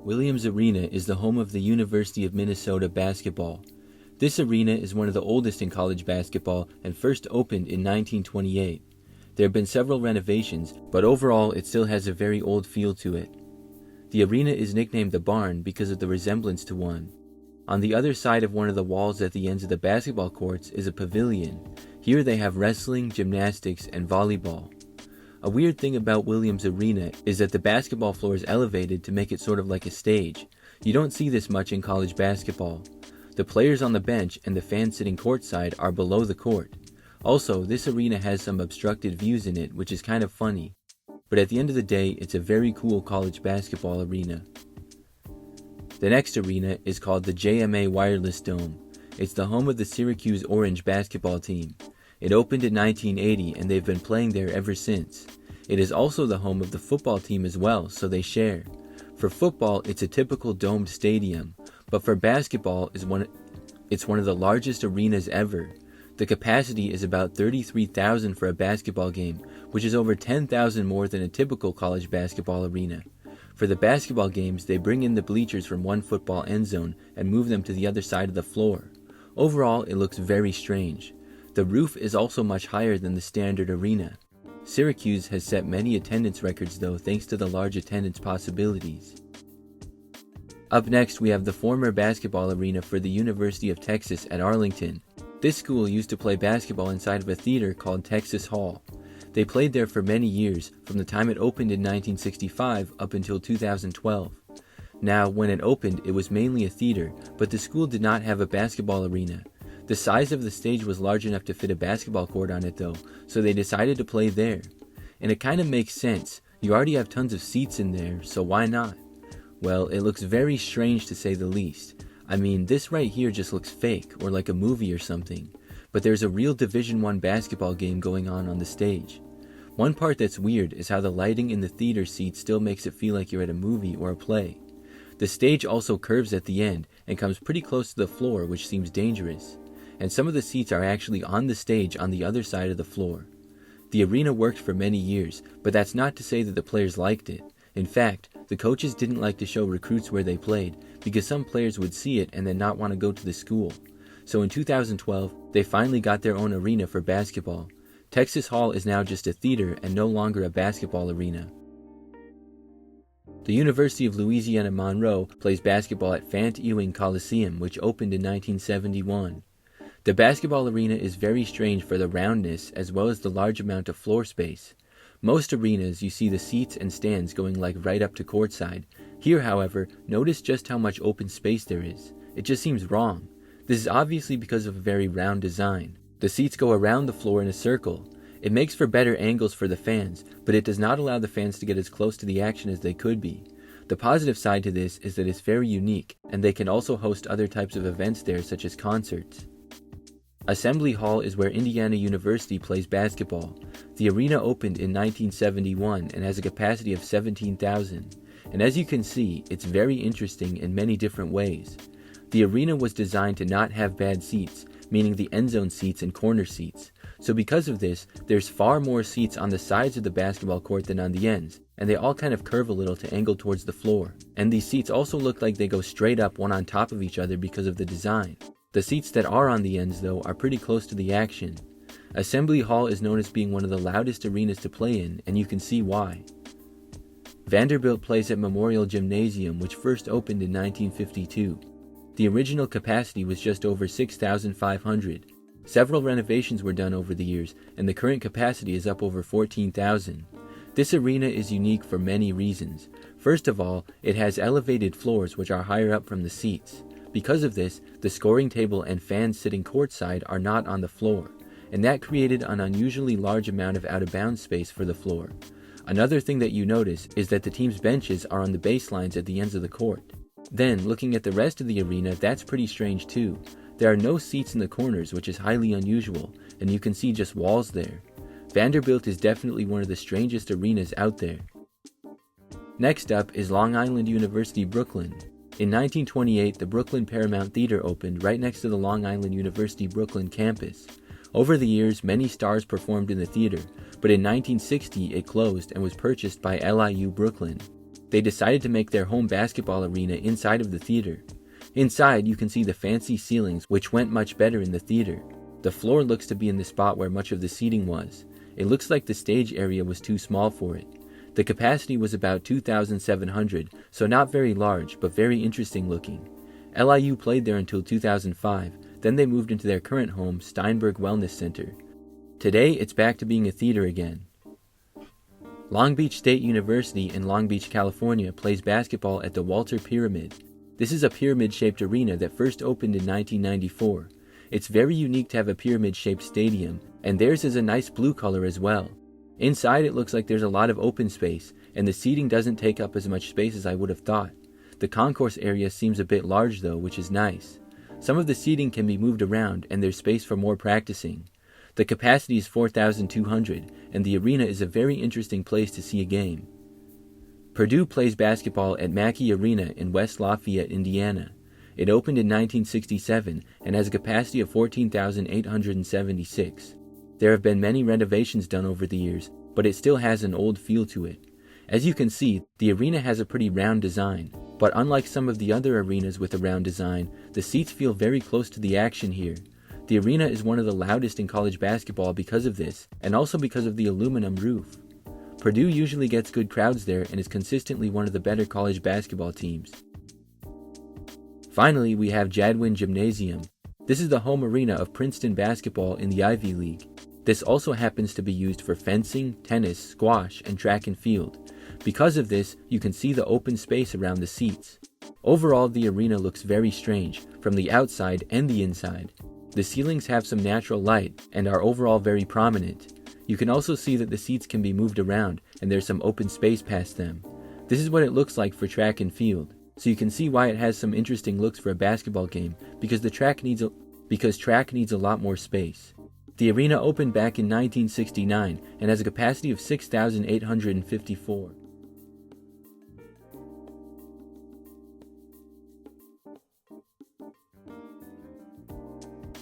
Williams Arena is the home of the University of Minnesota basketball. This arena is one of the oldest in college basketball and first opened in 1928. There have been several renovations, but overall it still has a very old feel to it. The arena is nicknamed the Barn because of the resemblance to one. On the other side of one of the walls at the ends of the basketball courts is a pavilion. Here they have wrestling, gymnastics, and volleyball. A weird thing about Williams Arena is that the basketball floor is elevated to make it sort of like a stage. You don't see this much in college basketball. The players on the bench and the fans sitting courtside are below the court. Also, this arena has some obstructed views in it, which is kind of funny. But at the end of the day, it's a very cool college basketball arena. The next arena is called the JMA Wireless Dome. It's the home of the Syracuse Orange basketball team. It opened in 1980 and they've been playing there ever since. It is also the home of the football team as well, so they share. For football, it's a typical domed stadium, but for basketball, it's one of the largest arenas ever. The capacity is about 33,000 for a basketball game, which is over 10,000 more than a typical college basketball arena. For the basketball games, they bring in the bleachers from one football end zone and move them to the other side of the floor. Overall, it looks very strange. The roof is also much higher than the standard arena. Syracuse has set many attendance records though, thanks to the large attendance possibilities. Up next, we have the former basketball arena for the University of Texas at Arlington. This school used to play basketball inside of a theater called Texas Hall. They played there for many years, from the time it opened in 1965 up until 2012. Now, when it opened, it was mainly a theater, but the school did not have a basketball arena. The size of the stage was large enough to fit a basketball court on it though, so they decided to play there. And it kind of makes sense. You already have tons of seats in there, so why not? Well, it looks very strange to say the least. I mean, this right here just looks fake, or like a movie or something. But there's a real Division I basketball game going on the stage. One part that's weird is how the lighting in the theater seats still makes it feel like you're at a movie or a play. The stage also curves at the end and comes pretty close to the floor, which seems dangerous. And some of the seats are actually on the stage on the other side of the floor. The arena worked for many years, but that's not to say that the players liked it. In fact, the coaches didn't like to show recruits where they played because some players would see it and then not want to go to the school. So in 2012, they finally got their own arena for basketball. Texas Hall is now just a theater and no longer a basketball arena. The University of Louisiana Monroe plays basketball at Fant Ewing Coliseum, which opened in 1971. The basketball arena is very strange for the roundness as well as the large amount of floor space. Most arenas you see the seats and stands going like right up to courtside. Here, however, notice just how much open space there is. It just seems wrong. This is obviously because of a very round design. The seats go around the floor in a circle. It makes for better angles for the fans, but it does not allow the fans to get as close to the action as they could be. The positive side to this is that it's very unique, and they can also host other types of events there such as concerts. Assembly Hall is where Indiana University plays basketball. The arena opened in 1971 and has a capacity of 17,000. And as you can see, it's very interesting in many different ways. The arena was designed to not have bad seats, meaning the end zone seats and corner seats. So because of this, there's far more seats on the sides of the basketball court than on the ends, and they all kind of curve a little to angle towards the floor. And these seats also look like they go straight up one on top of each other because of the design. The seats that are on the ends, though, are pretty close to the action. Assembly Hall is known as being one of the loudest arenas to play in, and you can see why. Vanderbilt plays at Memorial Gymnasium, which first opened in 1952. The original capacity was just over 6,500. Several renovations were done over the years, and the current capacity is up over 14,000. This arena is unique for many reasons. First of all, it has elevated floors which are higher up from the seats. Because of this, the scoring table and fans sitting courtside are not on the floor, and that created an unusually large amount of out-of-bounds space for the floor. Another thing that you notice is that the team's benches are on the baselines at the ends of the court. Then, looking at the rest of the arena, that's pretty strange too. There are no seats in the corners, which is highly unusual, and you can see just walls there. Vanderbilt is definitely one of the strangest arenas out there. Next up is Long Island University, Brooklyn. In 1928, the Brooklyn Paramount Theater opened right next to the Long Island University Brooklyn campus. Over the years, many stars performed in the theater, but in 1960 it closed and was purchased by LIU Brooklyn. they decided to make their home basketball arena inside of the theater. Inside, you can see the fancy ceilings, which went much better in the theater. The floor looks to be in the spot where much of the seating was. It looks like the stage area was too small for it. The capacity was about 2,700, so not very large, but very interesting looking. LIU played there until 2005, then they moved into their current home, Steinberg Wellness Center. Today, it's back to being a theater again. Long Beach State University in Long Beach, California plays basketball at the Walter Pyramid. This is a pyramid-shaped arena that first opened in 1994. It's very unique to have a pyramid-shaped stadium, and theirs is a nice blue color as well. Inside it looks like there's a lot of open space, and the seating doesn't take up as much space as I would have thought. The concourse area seems a bit large though, which is nice. Some of the seating can be moved around, and there's space for more practicing. The capacity is 4,200, and the arena is a very interesting place to see a game. Purdue plays basketball at Mackey Arena in West Lafayette, Indiana. It opened in 1967 and has a capacity of 14,876. There have been many renovations done over the years, but it still has an old feel to it. As you can see, the arena has a pretty round design, but unlike some of the other arenas with a round design, the seats feel very close to the action here. The arena is one of the loudest in college basketball because of this, and also because of the aluminum roof. Purdue usually gets good crowds there and is consistently one of the better college basketball teams. Finally, we have Jadwin Gymnasium. This is the home arena of Princeton basketball in the Ivy League. This also happens to be used for fencing, tennis, squash, and track and field. Because of this, you can see the open space around the seats. Overall, the arena looks very strange, from the outside and the inside. The ceilings have some natural light and are overall very prominent. You can also see that the seats can be moved around and there's some open space past them. This is what it looks like for track and field, so you can see why it has some interesting looks for a basketball game, because track needs a lot more space. The arena opened back in 1969 and has a capacity of 6,854.